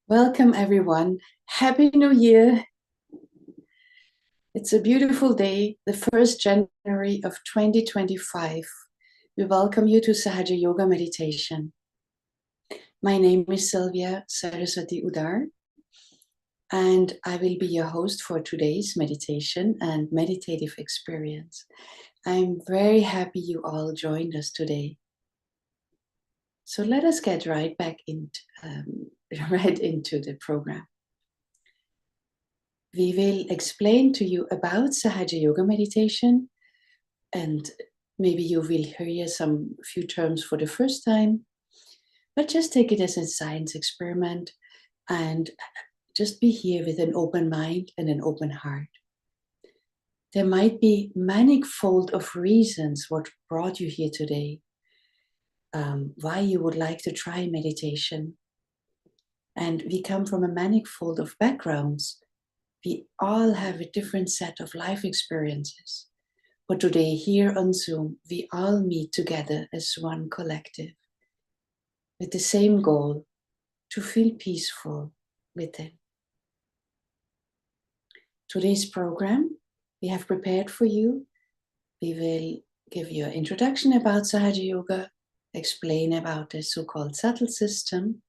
Welcome, everyone. Happy New Year. It's a beautiful day, the 1st January of 2025. We welcome you to Sahaja Yoga meditation. My name is Sylvia Saraswati Udar, and I will be your host for today's meditation and meditative experience. I'm very happy you all joined us today. So let us get right into the program. We will explain to you about Sahaja Yoga meditation, and maybe you will hear some few terms for the first time, but just take it as a science experiment and just be here with an open mind and an open heart. There might be manifold of reasons what brought you here today, why you would like to try meditation. And we come from a manifold of backgrounds. We all have a different set of life experiences. But today, here on Zoom, we all meet together as one collective with the same goal, to feel peaceful within. Today's program we have prepared for you. We will give you an introduction about Sahaja Yoga, explain about the so-called subtle system,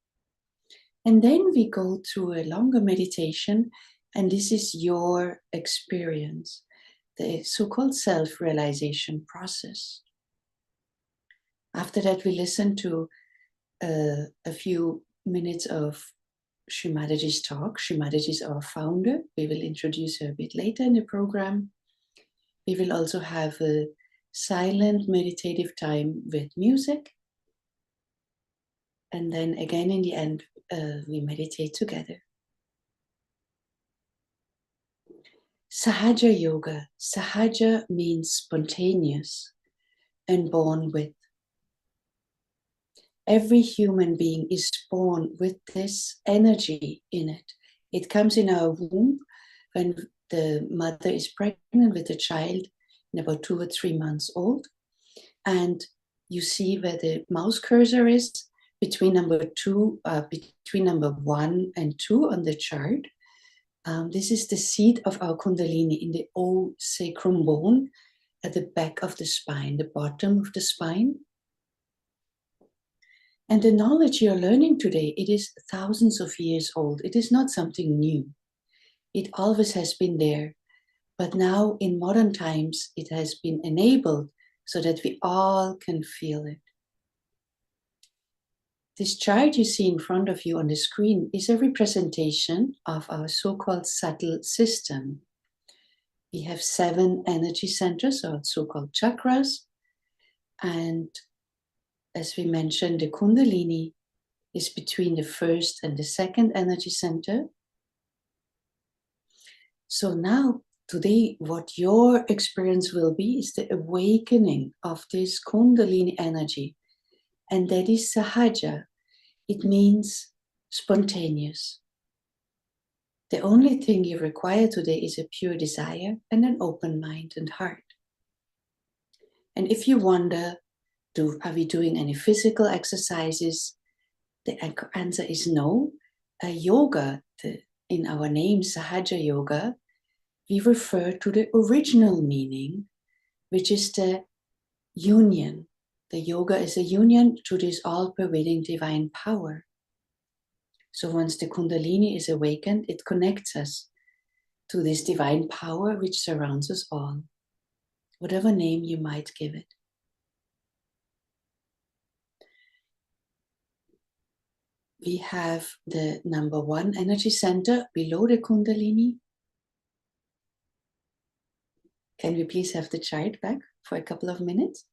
and then we go through a longer meditation, and this is your experience, the so-called self-realization process. After that, we listen to a few minutes of Shri Mataji's talk. Shri Mataji is our founder. We will introduce her a bit later in the program. We will also have a silent meditative time with music. And then again in the end, we meditate together. Sahaja Yoga. Sahaja means spontaneous and born with. Every human being is born with this energy in it. It comes in our womb when the mother is pregnant with a child in about 2 or 3 months old. And you see where the mouse cursor is between number 1 and 2 on the chart. This is the seat of our Kundalini in the O sacrum bone at the back of the spine, the bottom of the spine. And the knowledge you're learning today, it is thousands of years old. It is not something new. It always has been there. But now in modern times, it has been enabled so that we all can feel it. This chart you see in front of you on the screen is a representation of our so-called subtle system. We have 7 energy centers, or so-called chakras. And as we mentioned, the Kundalini is between the first and the second energy center. So now, today, what your experience will be is the awakening of this Kundalini energy. And that is Sahaja. It means spontaneous. The only thing you require today is a pure desire and an open mind and heart. And if you wonder, are we doing any physical exercises? The answer is no. Yoga, in our name, Sahaja Yoga, we refer to the original meaning, which is the union. The yoga is a union to this all-pervading divine power. So once the Kundalini is awakened, it connects us to this divine power which surrounds us all, whatever name you might give it. We have the number 1 energy center below the Kundalini. Can we please have the chart back for a couple of minutes?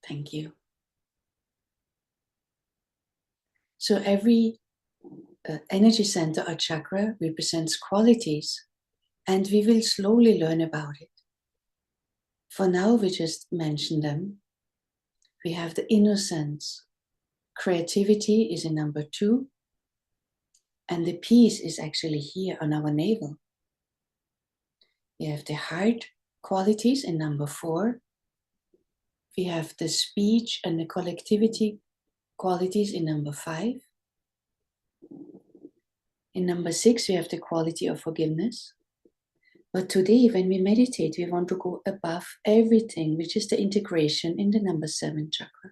Thank you. So every energy center or chakra represents qualities, and we will slowly learn about it. For now, we just mention them. We have the innocence. Creativity is in number 2. And the peace is actually here on our navel. We have the heart qualities in number 4. We have the speech and the collectivity qualities in number 5. In number 6, we have the quality of forgiveness. But today, when we meditate, we want to go above everything, which is the integration in the number 7 chakra.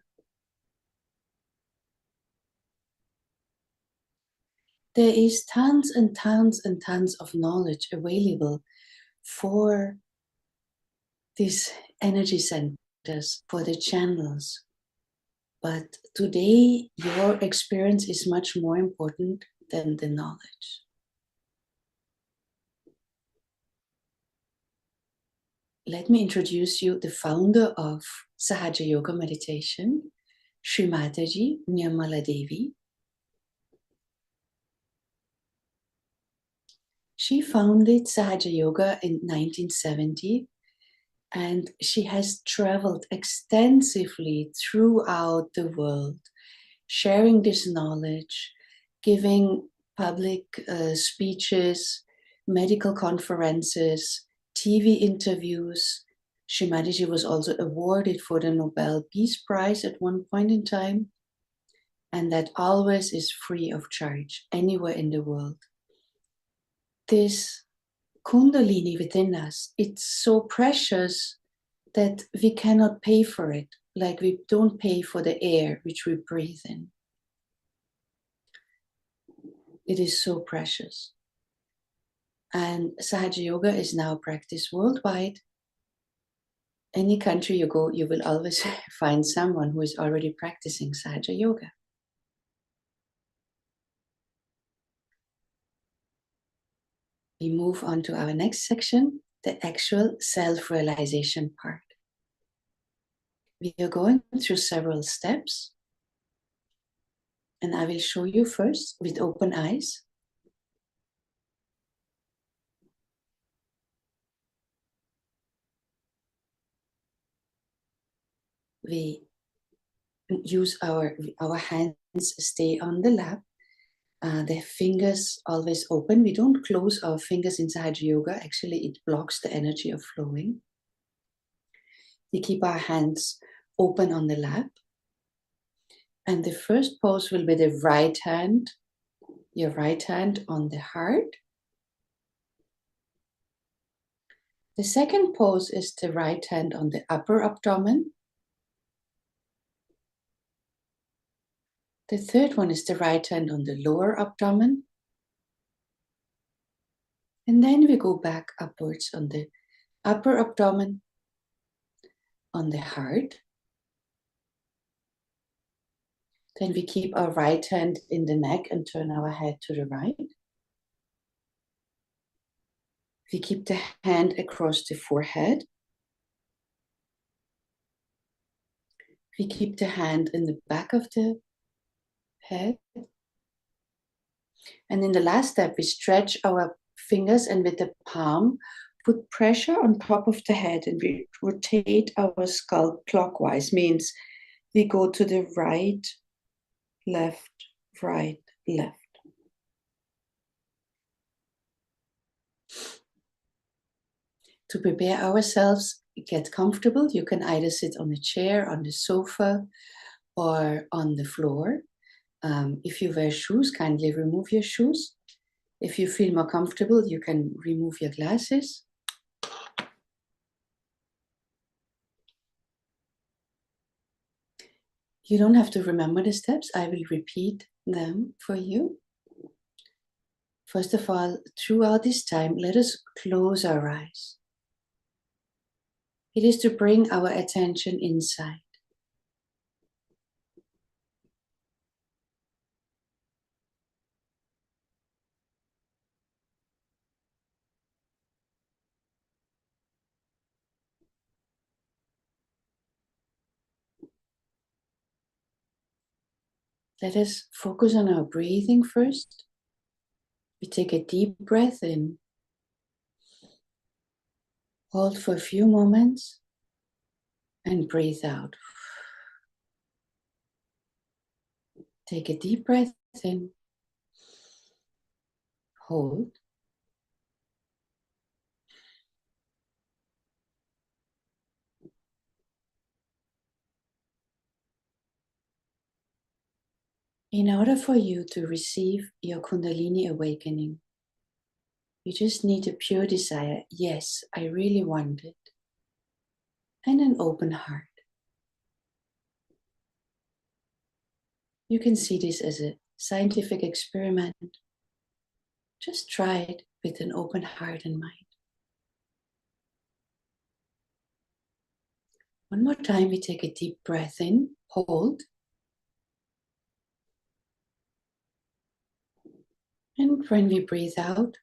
There is tons and tons and tons of knowledge available for these energy centers, for the channels. But today, your experience is much more important than the knowledge. Let me introduce you the founder of Sahaja Yoga meditation, Shri Mataji Nirmala Devi. She founded Sahaja Yoga in 1970, and she has traveled extensively throughout the world, sharing this knowledge, giving public speeches, medical conferences, TV interviews. Shri Mataji was also awarded for the Nobel Peace Prize at one point in time, and that always is free of charge anywhere in the world. This Kundalini within us, it's so precious that we cannot pay for it, like we don't pay for the air which we breathe in. It is so precious. And Sahaja Yoga is now practiced worldwide. Any country you go, you will always find someone who is already practicing Sahaja Yoga. We move on to our next section, the actual self-realization part. We are going through several steps, and I will show you first with open eyes. We use our hands stay on the lap. The fingers always open. We don't close our fingers in Sahaja Yoga. Actually, it blocks the energy of flowing. We keep our hands open on the lap. And the first pose will be the right hand, your right hand on the heart. The second pose is the right hand on the upper abdomen. The third one is the right hand on the lower abdomen. And then we go back upwards on the upper abdomen, on the heart. Then we keep our right hand in the neck and turn our head to the right. We keep the hand across the forehead. We keep the hand in the back of the head. And in the last step, we stretch our fingers and with the palm, put pressure on top of the head and we rotate our skull clockwise, means we go to the right, left, right, left. To prepare ourselves, get comfortable. You can either sit on a chair, on the sofa, or on the floor. If you wear shoes, kindly remove your shoes. If you feel more comfortable, you can remove your glasses. You don't have to remember the steps. I will repeat them for you. First of all, throughout this time, let us close our eyes. It is to bring our attention inside. Let us focus on our breathing first. We take a deep breath in. Hold for a few moments and breathe out. Take a deep breath in. Hold. In order for you to receive your Kundalini awakening, you just need a pure desire. Yes, I really want it. And an open heart. You can see this as a scientific experiment. Just try it with an open heart and mind. One more time, we take a deep breath in, hold. And when we breathe out,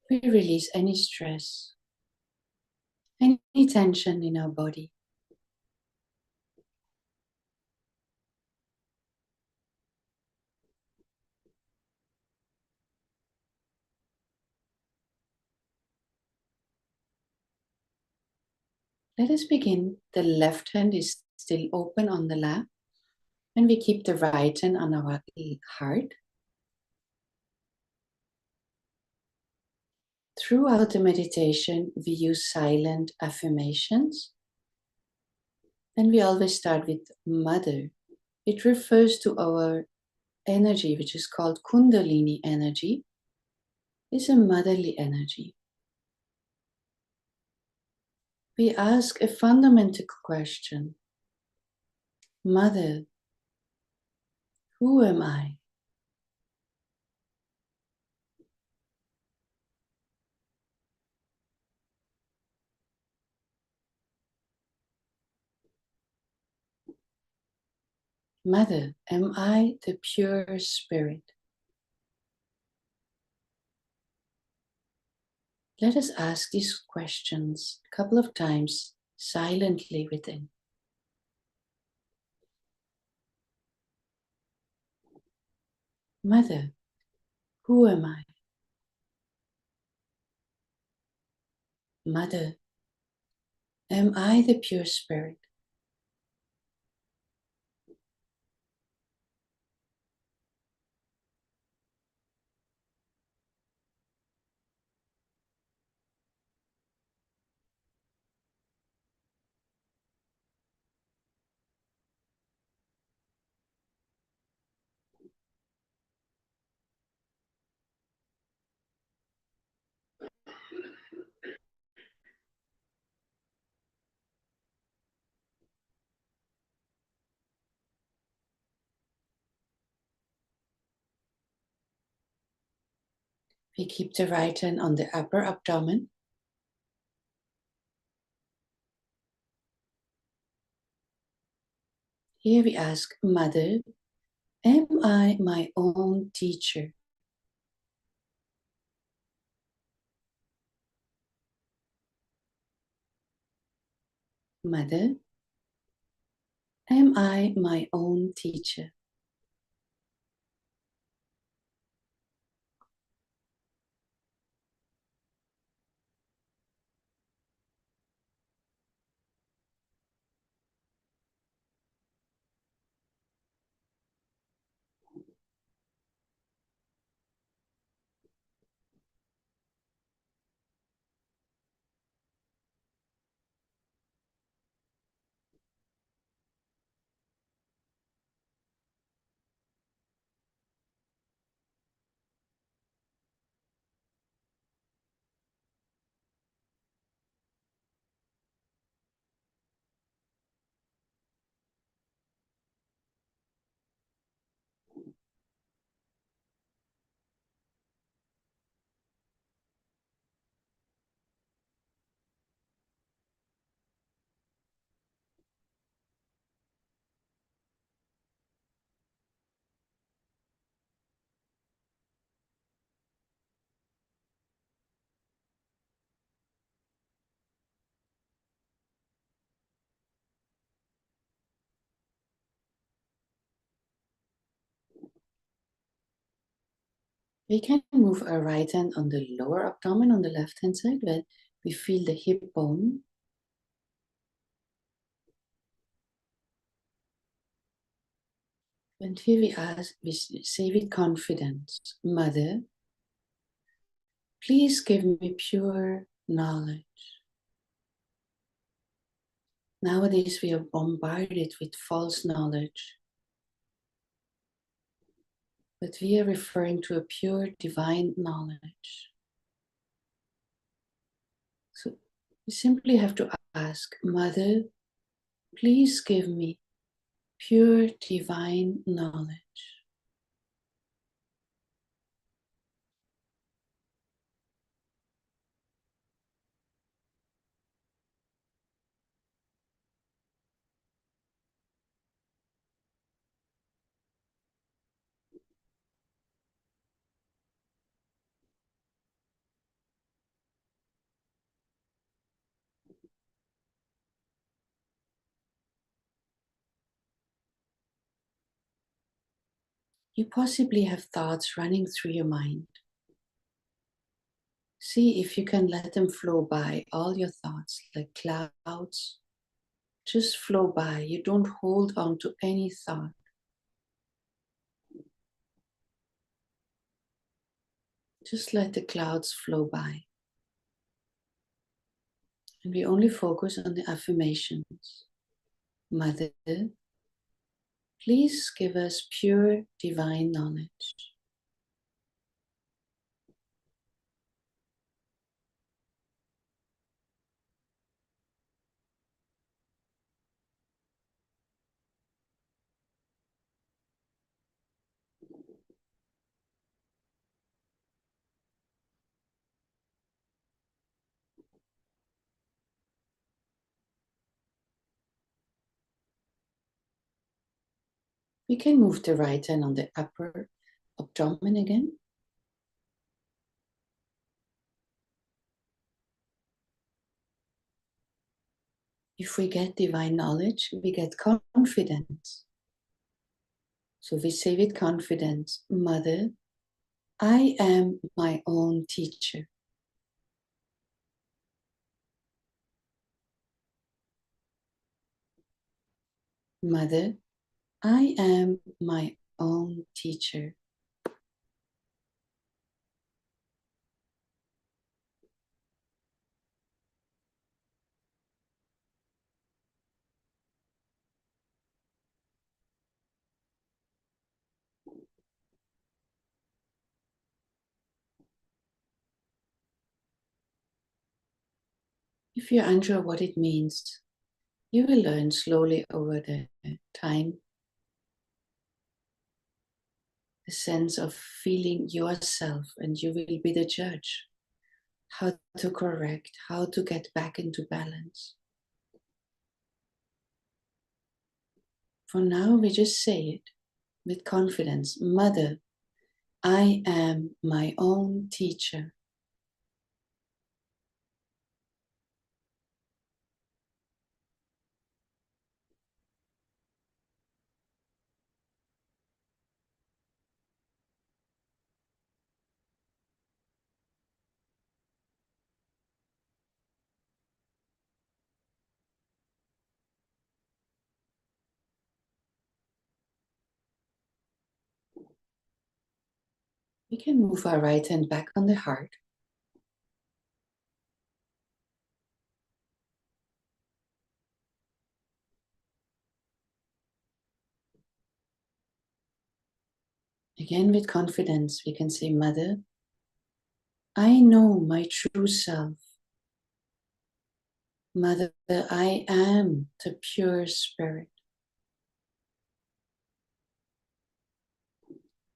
we release any stress, any tension in our body. Let us begin. The left hand is still open on the lap, and we keep the right hand on our heart. Throughout the meditation, we use silent affirmations. And we always start with Mother. It refers to our energy, which is called Kundalini energy. It's a motherly energy. We ask a fundamental question. Mother, who am I? Mother, am I the pure spirit? Let us ask these questions a couple of times silently within. Mother, who am I? Mother, am I the pure spirit? We keep the right hand on the upper abdomen. Here we ask, Mother, am I my own teacher? Mother, am I my own teacher? We can move our right hand on the lower abdomen on the left hand side where we feel the hip bone. And here we ask, we say with confidence, Mother, please give me pure knowledge. Nowadays we are bombarded with false knowledge. but we are referring to a pure divine knowledge. So you simply have to ask, Mother, please give me pure divine knowledge. You possibly have thoughts running through your mind. See if you can let them flow by, all your thoughts, like clouds. Just flow by. You don't hold on to any thought. Just let the clouds flow by. And we only focus on the affirmations. Mother, please give us pure divine knowledge. We can move the right hand on the upper abdomen again. If we get divine knowledge, we get confidence. So we say with confidence, Mother, I am my own teacher. Mother, I am my own teacher. If you're unsure what it means, you will learn slowly over the time the sense of feeling yourself, and you will be the judge. How to correct, how to get back into balance. For now, we just say it with confidence. Mother, I am my own teacher. We can move our right hand back on the heart. Again, with confidence, we can say, Mother, I know my true self. Mother, I am the pure spirit.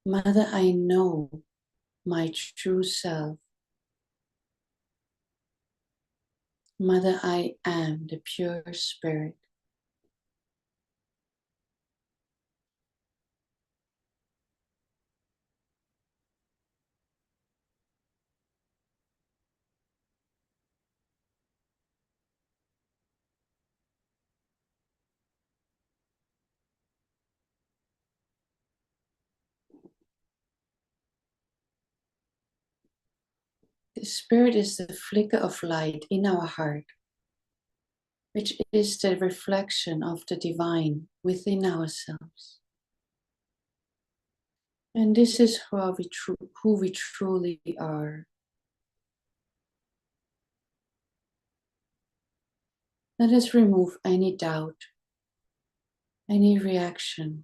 Mother, I know my true self. Mother, I am the pure spirit. The spirit is the flicker of light in our heart, which is the reflection of the divine within ourselves. And this is who we truly are. Let us remove any doubt, any reaction.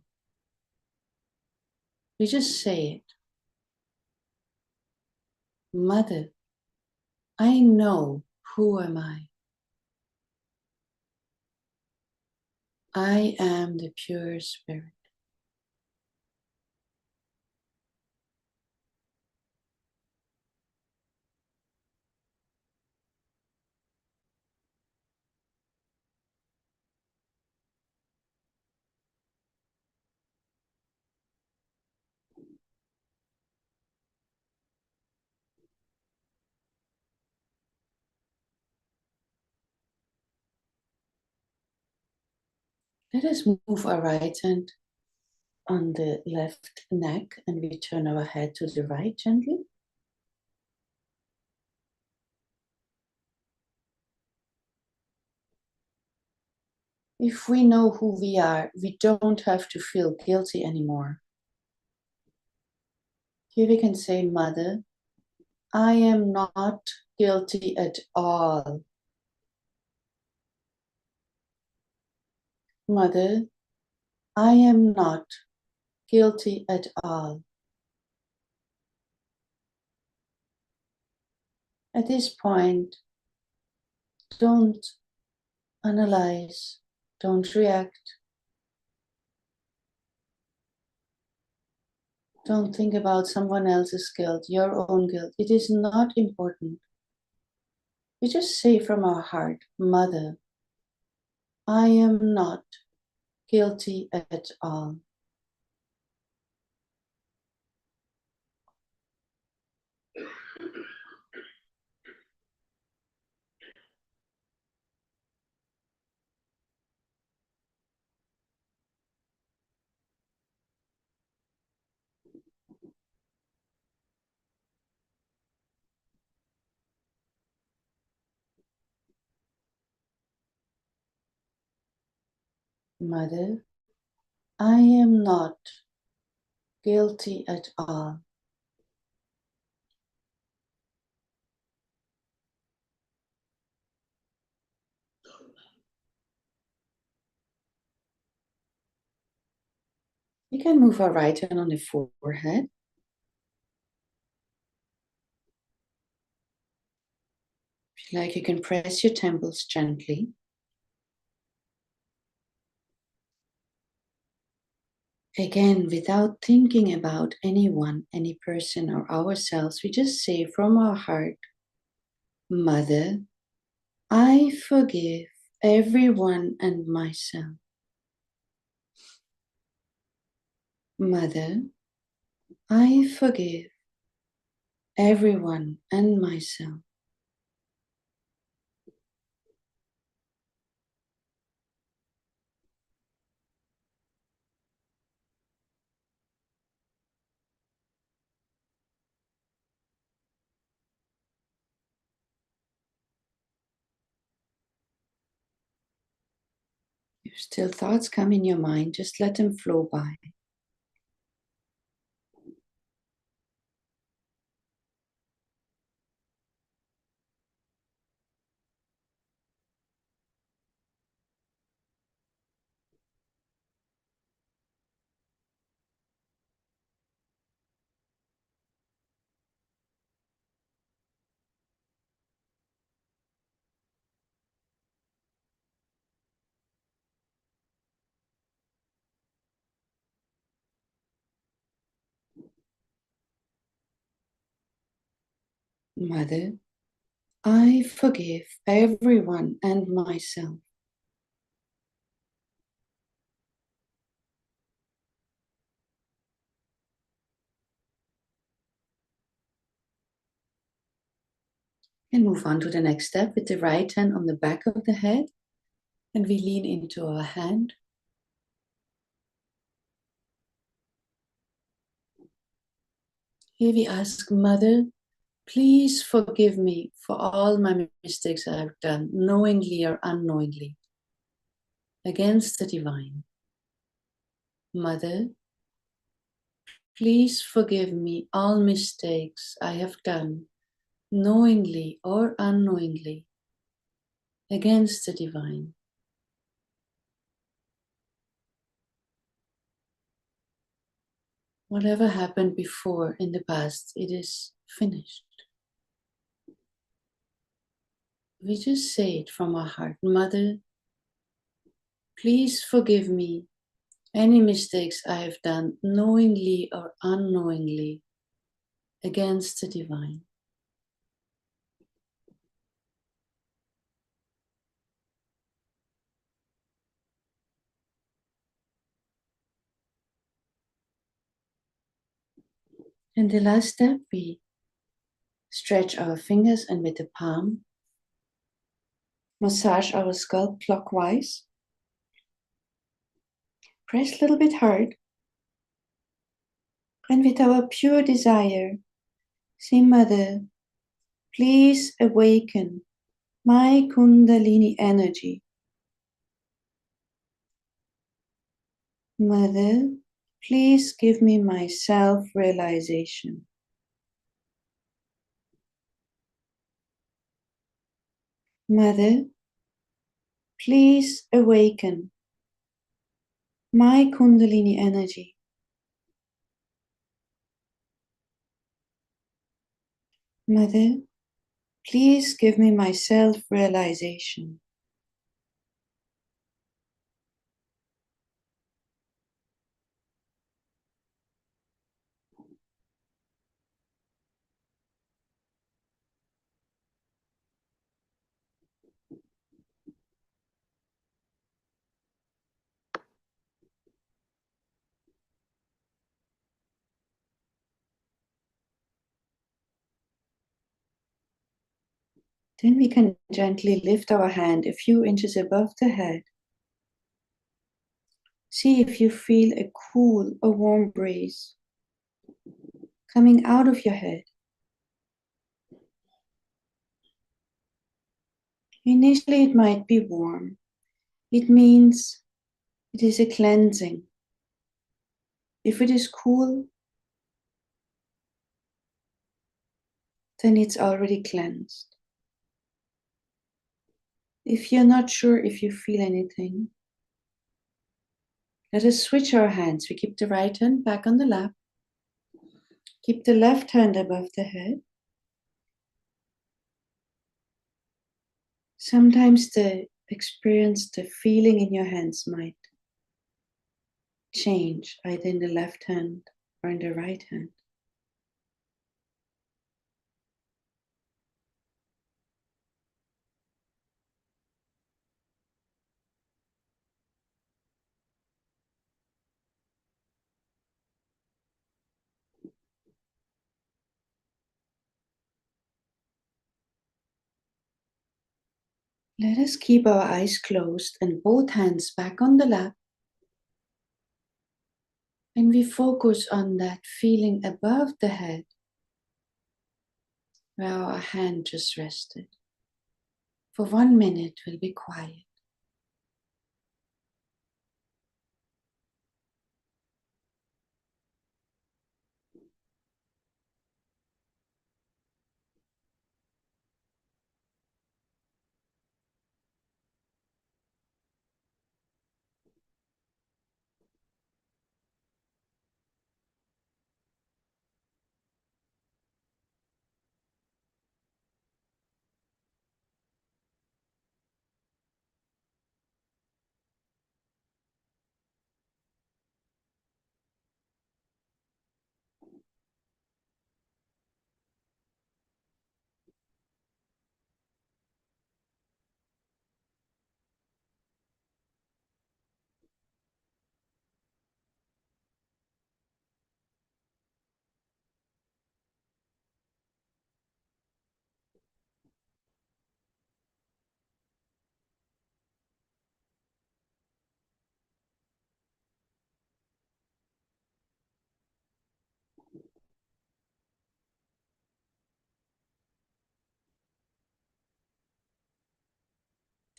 We just say it. Mother, I know who am I. I am the pure spirit. Let us move our right hand on the left neck and we turn our head to the right gently. If we know who we are, we don't have to feel guilty anymore. Here we can say, Mother, I am not guilty at all. Mother, I am not guilty at all. At this point, don't analyze, don't react, don't think about someone else's guilt, your own guilt. It is not important. We just say from our heart, Mother, I am not guilty at all. Mother, I am not guilty at all. We can move our right hand on the forehead. If you like, you can press your temples gently. Again, without thinking about anyone, any person, or ourselves, we just say from our heart, Mother, I forgive everyone and myself. Mother, I forgive everyone and myself. If still thoughts come in your mind, just let them flow by. Mother, I forgive everyone and myself. And move on to the next step with the right hand on the back of the head. And we lean into our hand. Here we ask, Mother, please forgive me for all my mistakes I have done, knowingly or unknowingly, against the divine. Mother, please forgive me all mistakes I have done, knowingly or unknowingly, against the divine. Whatever happened before in the past, it is finished. We just say it from our heart. Mother, please forgive me any mistakes I have done, knowingly or unknowingly, against the divine. And the last step, we stretch our fingers and with the palm, massage our scalp clockwise. Press a little bit hard. And with our pure desire, say, Mother, please awaken my Kundalini energy. Mother, please give me my self-realization. Mother, please awaken my Kundalini energy. Mother, please give me my self-realization. Then we can gently lift our hand a few inches above the head. See if you feel a cool or warm breeze coming out of your head. Initially, it might be warm. It means it is a cleansing. If it is cool, then it's already cleansed. If you're not sure if you feel anything, let us switch our hands. We keep the right hand back on the lap. Keep the left hand above the head. Sometimes the experience, the feeling in your hands might change, either in the left hand or in the right hand. Let us keep our eyes closed and both hands back on the lap. And we focus on that feeling above the head where our hand just rested. For 1 minute, we'll be quiet.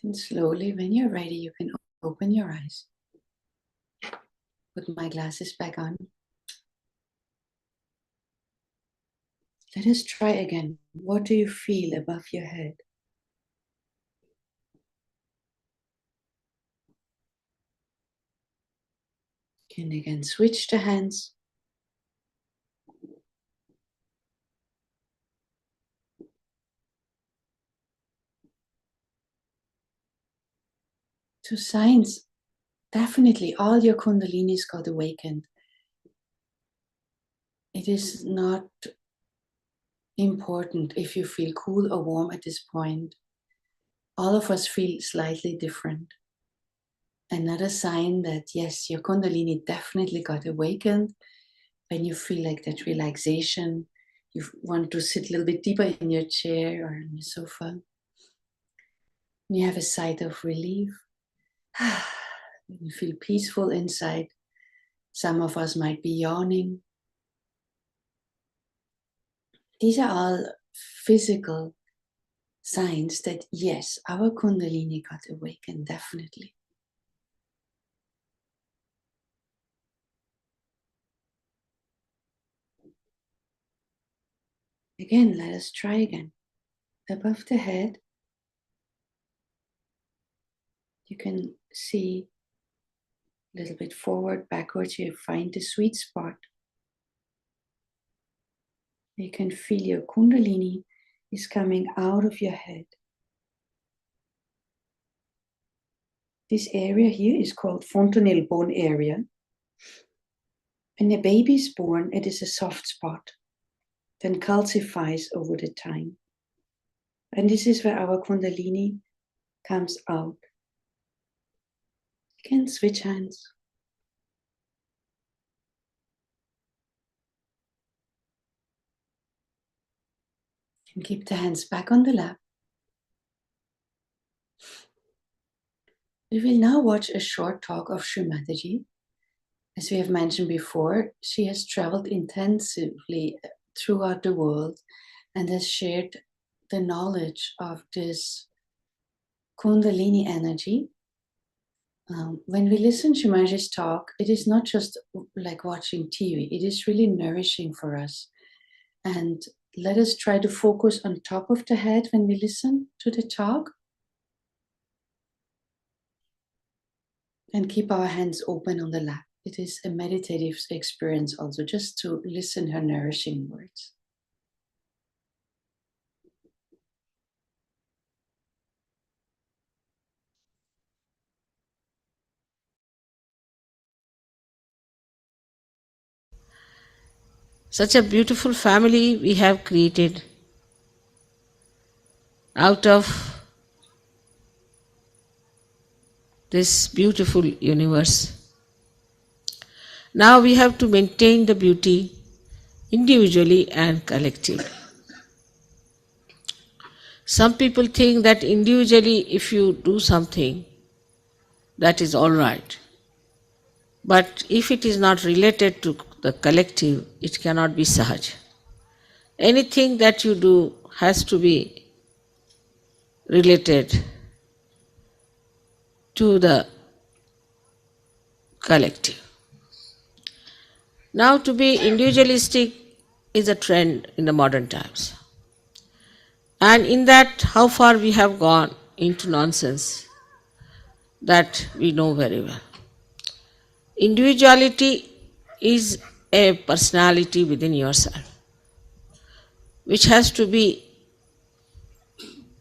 And slowly, when you're ready, you can open your eyes. Put my glasses back on. Let us try again. What do you feel above your head? You can again switch the hands. to signs. Definitely all your kundalinis got awakened. It is not important if you feel cool or warm at this point. All of us feel slightly different. Another sign that yes, your kundalini definitely got awakened when you feel like that relaxation. You want to sit a little bit deeper in your chair or on your sofa. You have a sigh of relief. You feel peaceful inside. Some of us might be yawning. These are all physical signs that yes, our kundalini got awakened, definitely. Again, let us try again. Above the head, you can see a little bit forward, backwards, you find the sweet spot. You can feel your kundalini is coming out of your head. This area here is called fontanelle bone area. When a baby is born, it is a soft spot, then calcifies over the time. And this is where our kundalini comes out. You can switch hands. You can keep the hands back on the lap. We will now watch a short talk of Shri Mataji. As we have mentioned before, she has traveled intensively throughout the world and has shared the knowledge of this Kundalini energy. When we listen to Mataji's talk, it is not just like watching TV, it is really nourishing for us. And let us try to focus on top of the head when we listen to the talk. And keep our hands open on the lap. It is a meditative experience also, just to listen her nourishing words. Such a beautiful family we have created out of this beautiful universe. Now we have to maintain the beauty individually and collectively. Some people think that individually, if you do something, that is all right. But if it is not related to the collective, it cannot be Sahaja. Anything that you do has to be related to the collective. Now, to be individualistic is a trend in the modern times. And in that, how far we have gone into nonsense, that we know very well. Individuality is a personality within yourself, which has to be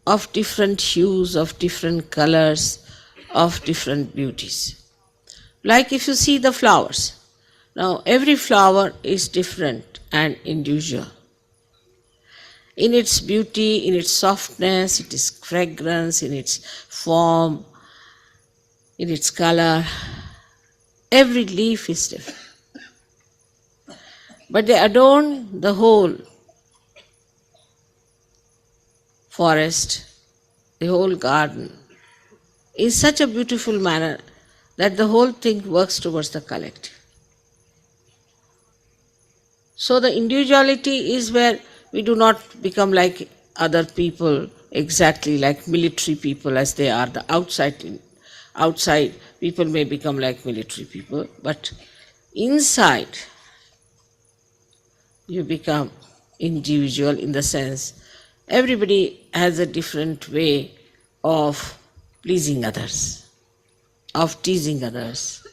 of different hues, of different colors, of different beauties. Like if you see the flowers, now every flower is different and individual. In its beauty, in its softness, in its fragrance, in its form, in its color, every leaf is different. But they adorn the whole forest, the whole garden, in such a beautiful manner that the whole thing works towards the collective. So the individuality is where we do not become like other people, exactly like military people as they are. The outside people may become like military people, but inside you become individual in the sense everybody has a different way of pleasing others, of teasing others,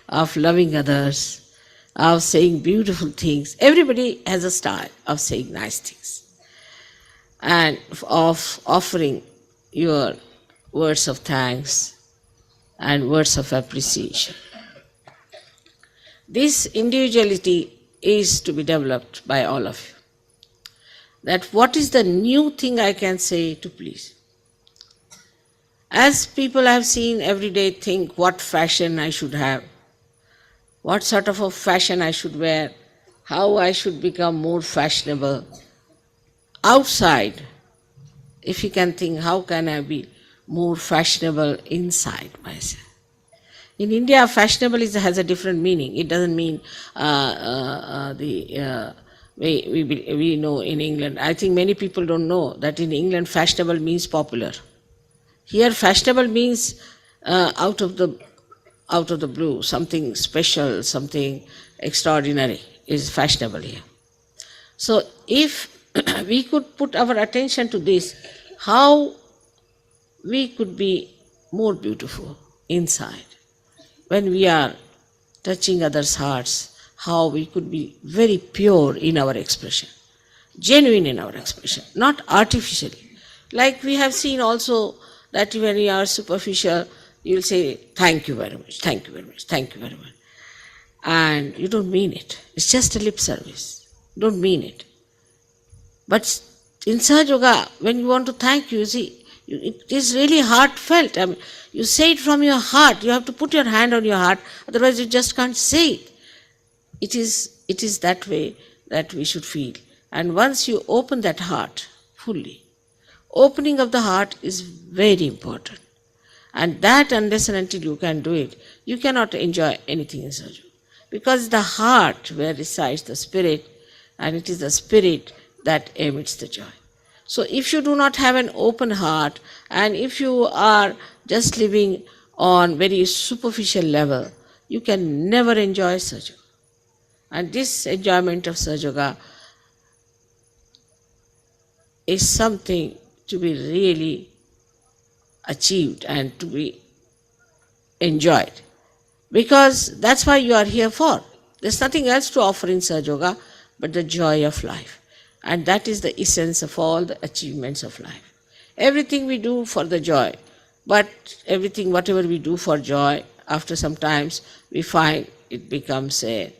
of loving others, of saying beautiful things. Everybody has a style of saying nice things and of offering your words of thanks and words of appreciation. This individuality is to be developed by all of you. That what is the new thing I can say to please? As people have seen every day think what fashion I should have, what sort of a fashion I should wear, how I should become more fashionable. Outside, if you can think, how can I be more fashionable inside myself? In India, fashionable has a different meaning. It doesn't mean the way we know in England. I think many people don't know that in England, fashionable means popular. Here, fashionable means out of the blue, something special, something extraordinary is fashionable here. So, if we could put our attention to this, how we could be more beautiful inside. When we are touching others' hearts, how we could be very pure in our expression, genuine in our expression, not artificially. Like we have seen also that when you are superficial, you will say, thank you very much, thank you very much, thank you very much. And you don't mean it. It's just a lip service. You don't mean it. But in Sahaja Yoga, when you want to thank you, see, it is really heartfelt. I mean, you say it from your heart. You have to put your hand on your heart, otherwise you just can't say it. It is that way that we should feel. And once you open that heart fully, opening of the heart is very important. And that unless and until you can do it, you cannot enjoy anything in Sahaja Yoga. Because the heart where resides the spirit, and it is the spirit that emits the joy. So if you do not have an open heart, and if you are just living on very superficial level, you can never enjoy Sahaja Yoga. And this enjoyment of Sahaja Yoga is something to be really achieved and to be enjoyed. Because that's why you are here for. There's nothing else to offer in Sahaja Yoga but the joy of life. And that is the essence of all the achievements of life. Everything we do for the joy, but whatever we do for joy, after some times we find it becomes a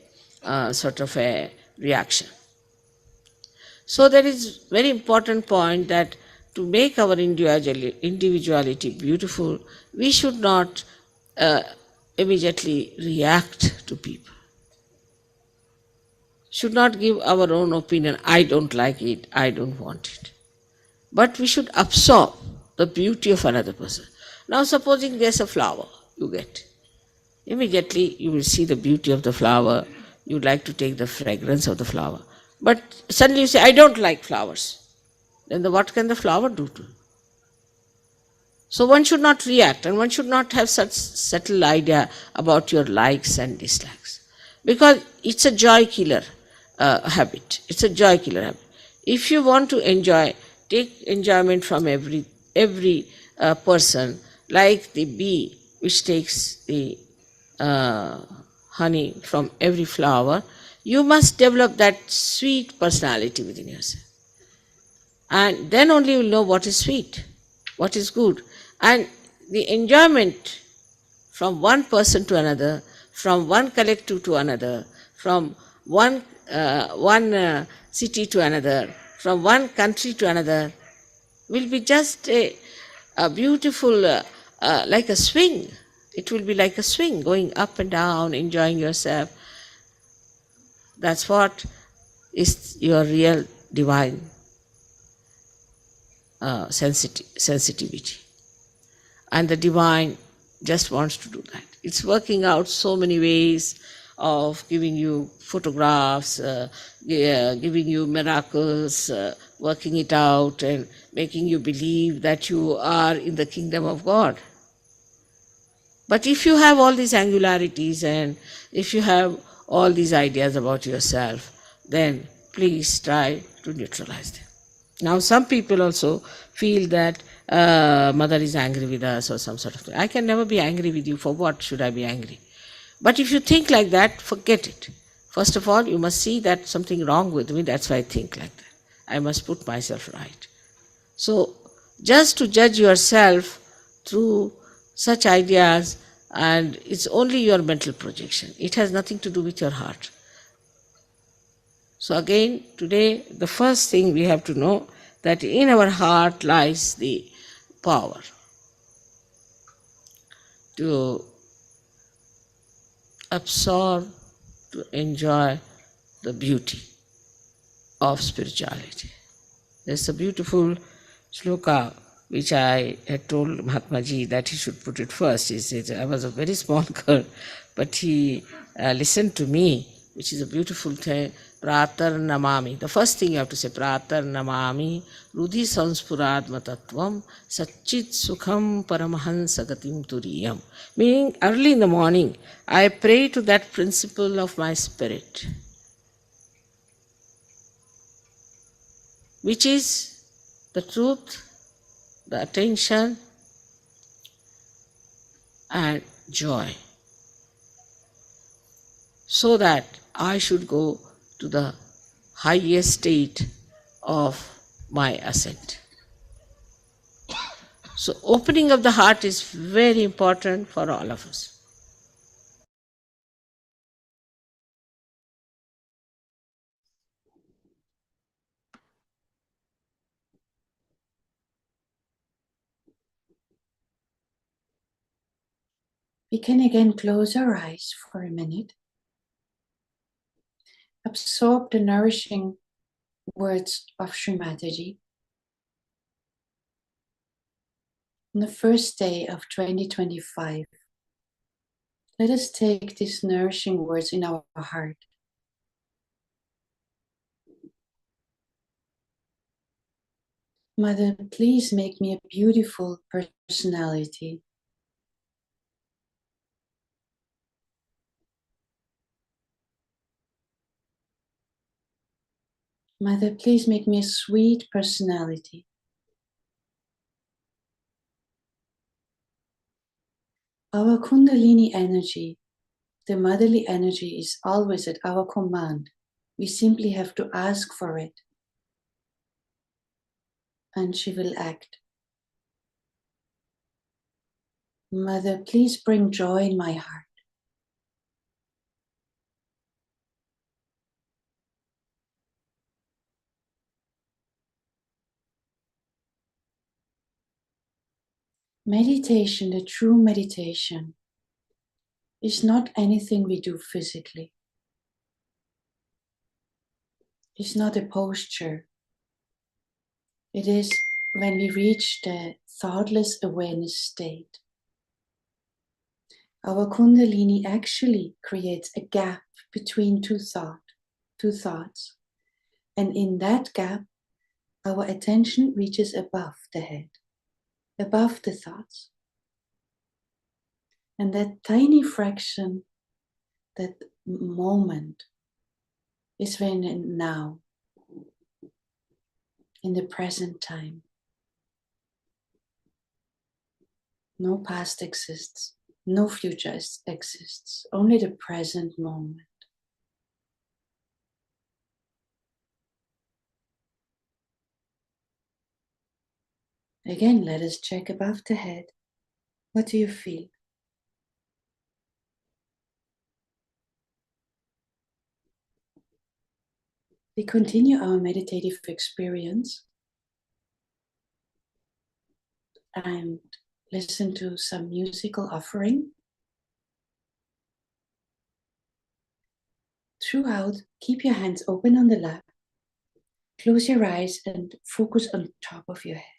sort of a reaction. So there is very important point that to make our individuality beautiful, we should not immediately react to people. Should not give our own opinion, I don't like it, I don't want it. But we should absorb the beauty of another person. Now supposing there's a flower you get. Immediately you will see the beauty of the flower, you would like to take the fragrance of the flower. But suddenly you say, I don't like flowers. Then what can the flower do to you? So one should not react, and one should not have such subtle idea about your likes and dislikes. Because it's a joy killer habit. It's a joy killer habit. If you want to enjoy, take enjoyment from every person, like the bee which takes the honey from every flower. You must develop that sweet personality within yourself. And then only you will know what is sweet, what is good. And the enjoyment from one person to another, from one collective to another, from one city to another, from one country to another, will be just a beautiful, like a swing. It will be like a swing, going up and down, enjoying yourself. That's what is your real divine sensitivity. And the divine just wants to do that. It's working out so many ways of giving you photographs, giving you miracles, working it out and making you believe that you are in the kingdom of God. But if you have all these angularities and if you have all these ideas about yourself, then please try to neutralize them. Now some people also feel that mother is angry with us or some sort of thing. I can never be angry with you. For what should I be angry? But if you think like that, forget it. First of all, you must see that something wrong with me. That's why I think like that. I must put myself right. So just to judge yourself through such ideas and it's only your mental projection. It has nothing to do with your heart. So again, today, the first thing we have to know that in our heart lies the power to absorb, to enjoy the beauty of spirituality. There's a beautiful sloka which I had told Mahatma Ji that he should put it first. He said, I was a very small girl, but he listened to me, which is a beautiful thing. Pratar namami. The first thing you have to say, Pratar namami rudhi sanspuradma tattvam satchit sukham paramahansa gatim turiyam. Meaning, early in the morning, I pray to that principle of my spirit, which is the truth, the attention, and joy, so that I should go to the highest state of my ascent. So opening of the heart is very important for all of us. We can again close our eyes for a minute. Absorb the nourishing words of Shri Mataji. On the first day of 2025, let us take these nourishing words in our heart. Mother, please make me a beautiful personality. Mother, please make me a sweet personality. Our Kundalini energy, the motherly energy, is always at our command. We simply have to ask for it, and she will act. Mother, please bring joy in my heart. Meditation, the true meditation, is not anything we do physically. It's not a posture. It is when we reach the thoughtless awareness state. Our Kundalini actually creates a gap between two thoughts. And in that gap, our attention reaches above the head, above the thoughts. And that tiny fraction, that moment, is when and now, in the present time. No past exists, no future exists, only the present moment. Again, let us check above the head. What do you feel? We continue our meditative experience and listen to some musical offering. Throughout, keep your hands open on the lap. Close your eyes and focus on top of your head.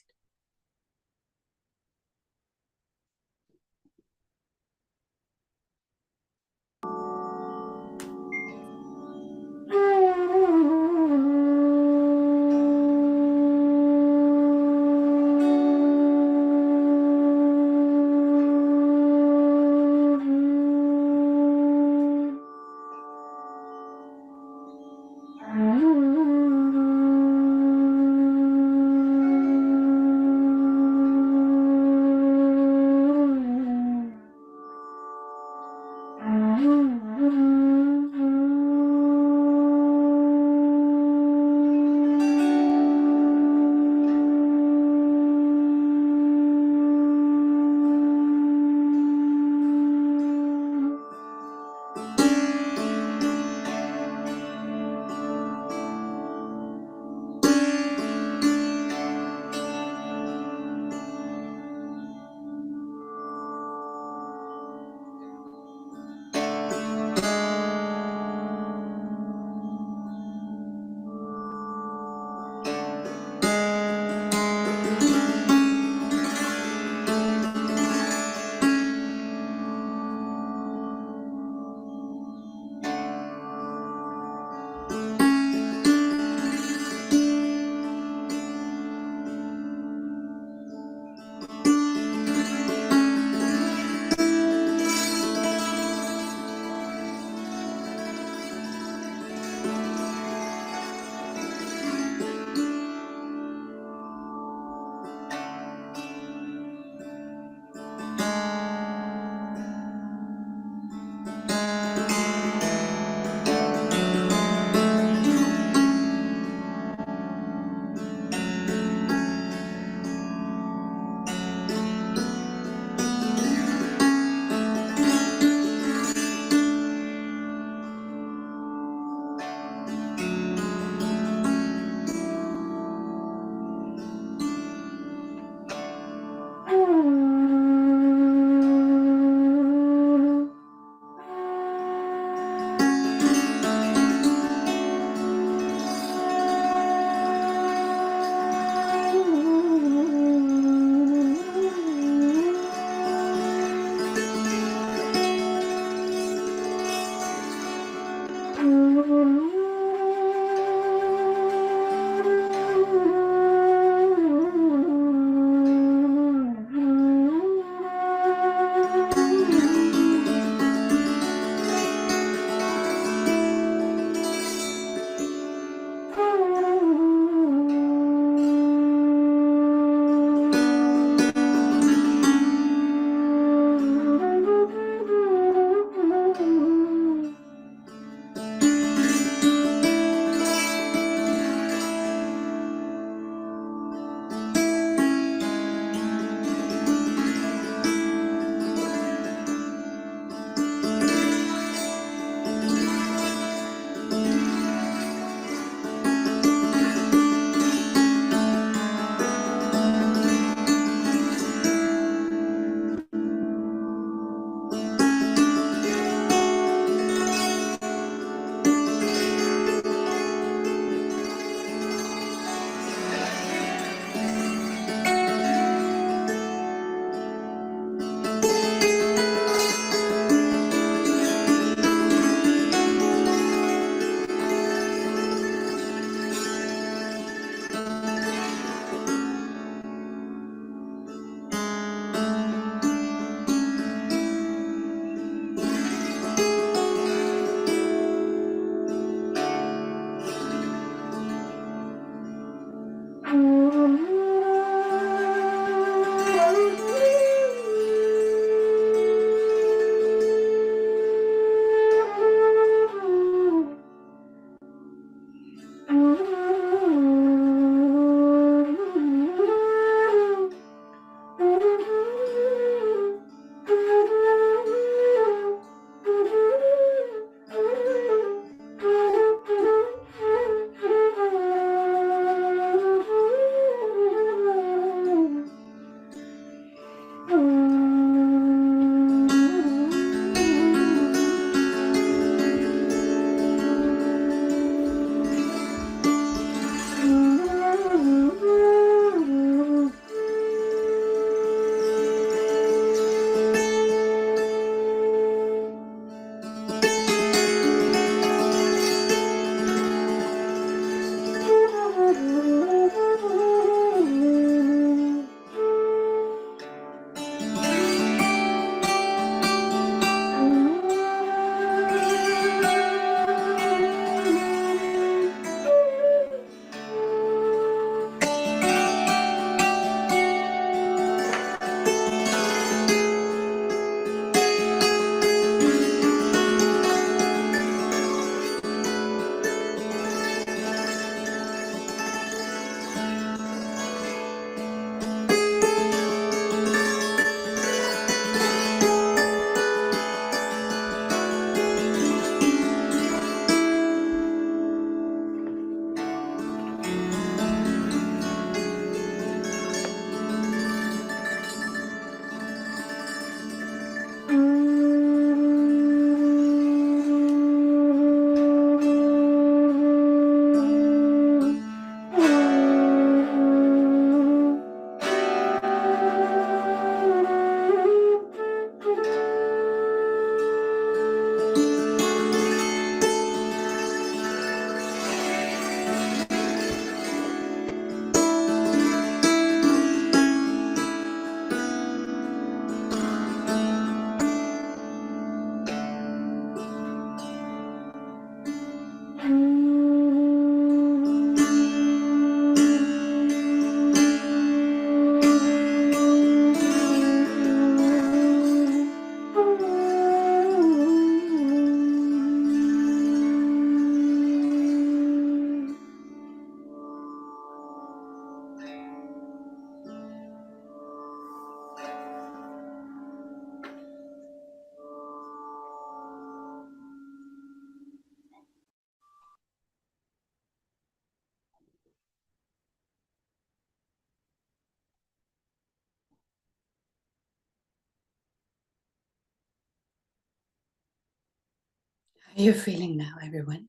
How are you feeling now, everyone?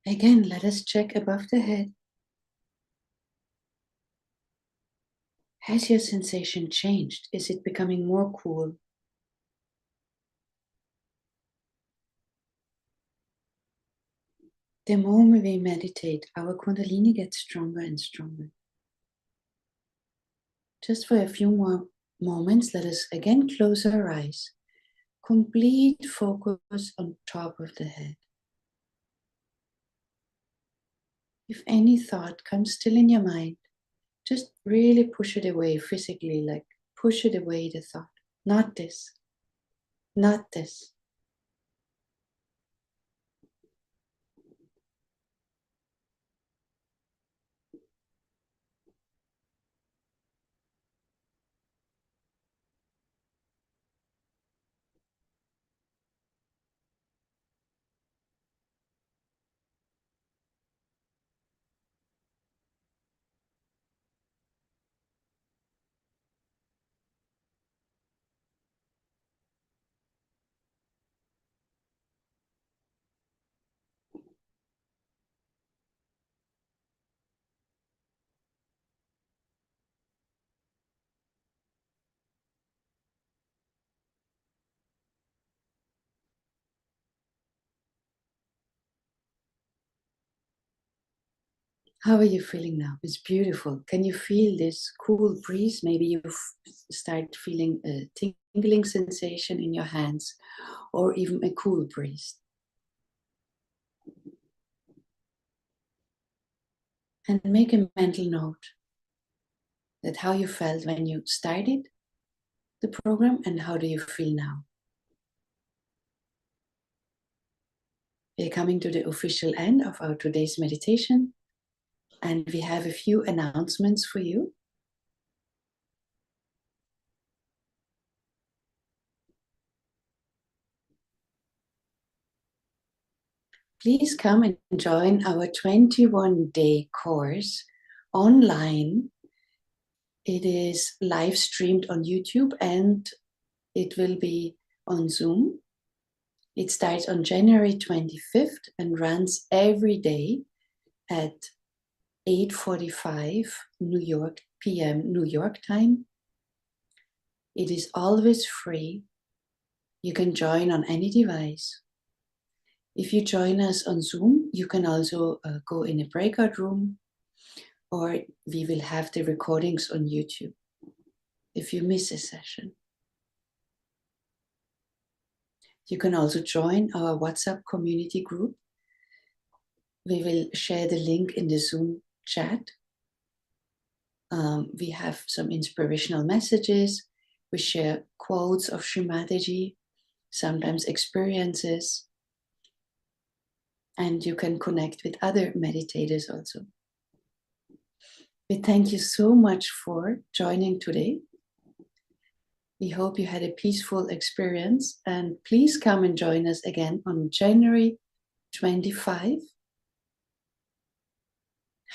Again, let us check above the head. Has your sensation changed? Is it becoming more cool? The moment we meditate, our Kundalini gets stronger and stronger. Just for a few more moments, let us again close our eyes. Complete focus on top of the head. If any thought comes still in your mind, just really push it away physically, like push it away, the thought. Not this, not this. How are you feeling now? It's beautiful. Can you feel this cool breeze? Maybe you start feeling a tingling sensation in your hands, or even a cool breeze. And make a mental note that how you felt when you started the program and how do you feel now. We coming to the official end of our today's meditation, and we have a few announcements for you. Please come and join our 21-day course online. It is live streamed on YouTube and it will be on Zoom. It starts on January 25th and runs every day at 8:45 p.m. New York time. It is always free. You can join on any device. If you join us on Zoom, you can also go in a breakout room, or we will have the recordings on YouTube if you miss a session. You can also join our WhatsApp community group. We will share the link in the Zoom chat. We have some inspirational messages. We share quotes of Shri Mataji, sometimes experiences. And you can connect with other meditators also. We thank you so much for joining today. We hope you had a peaceful experience, and please come and join us again on January 25.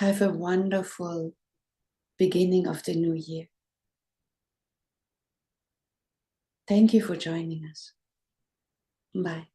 Have a wonderful beginning of the new year. Thank you for joining us. Bye.